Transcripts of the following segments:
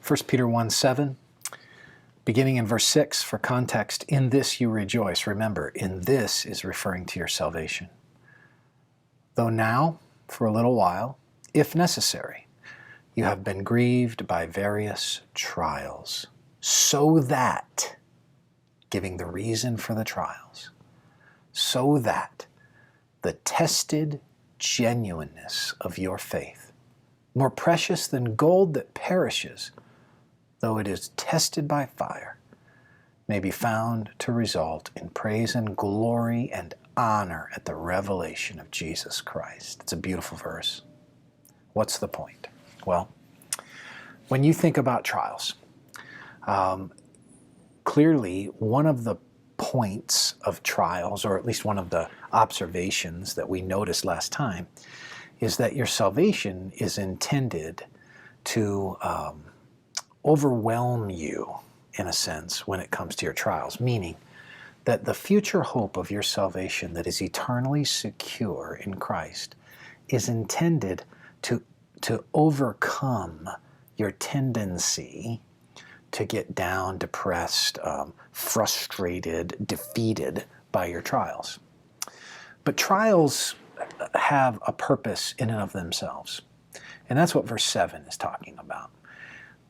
1 Peter 1:7, beginning in verse 6, for context, in this you rejoice. Remember, in this is referring to your salvation. Though now, for a little while, if necessary, you have been grieved by various trials, so that, giving the reason for the trials, so that the tested genuineness of your faith, more precious than gold that perishes, though it is tested by fire, may be found to result in praise and glory and honor at the revelation of Jesus Christ. It's a beautiful verse. What's the point? Well, when you think about trials, clearly one of the points of trials, or at least one of the observations that we noticed last time, is that your salvation is intended to overwhelm you, in a sense, when it comes to your trials, meaning that the future hope of your salvation that is eternally secure in Christ is intended to overcome your tendency to get down, depressed, frustrated, defeated by your trials. But trials have a purpose in and of themselves. And that's what verse 7 is talking about.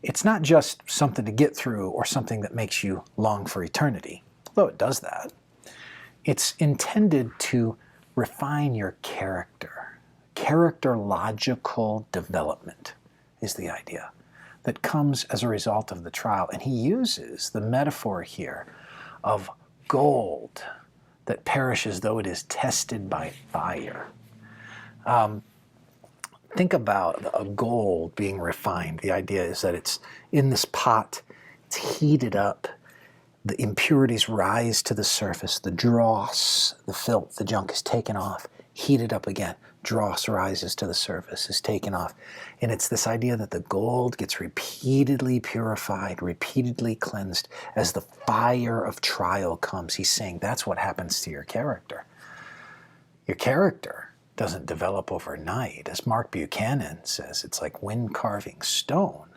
It's not just something to get through or something that makes you long for eternity, although it does that. It's intended to refine your character. Characterological development is the idea that comes as a result of the trial. And he uses the metaphor here of gold that perishes though it is tested by fire. Think about a gold being refined. The idea is that it's in this pot, it's heated up, the impurities rise to the surface, the dross, the filth, the junk is taken off, heated up again. Dross rises to the surface, is taken off. And it's this idea that the gold gets repeatedly purified, repeatedly cleansed as the fire of trial comes. He's saying that's what happens to your character. Your character doesn't develop overnight. As Mark Buchanan says, it's like wind carving stone.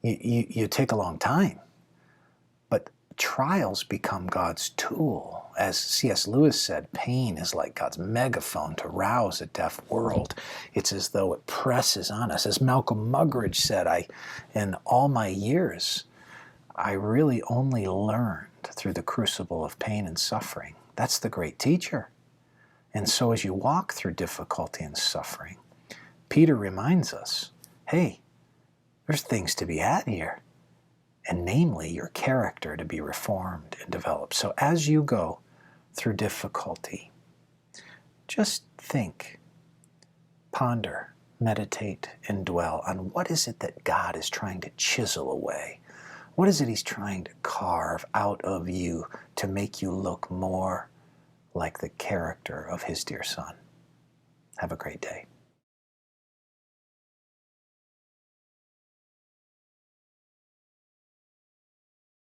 You take a long time, but trials become God's tool. As C.S. Lewis said, pain is like God's megaphone to rouse a deaf world. It's as though it presses on us. As Malcolm Muggeridge said, in all my years, I really only learned through the crucible of pain and suffering. That's the great teacher. And so as you walk through difficulty and suffering, Peter reminds us, hey, there's things to be had here, and namely your character to be reformed and developed. So as you go through difficulty, just think, ponder, meditate, and dwell on what is it that God is trying to chisel away. What is it he's trying to carve out of you to make you look more like the character of his dear Son? Have a great day.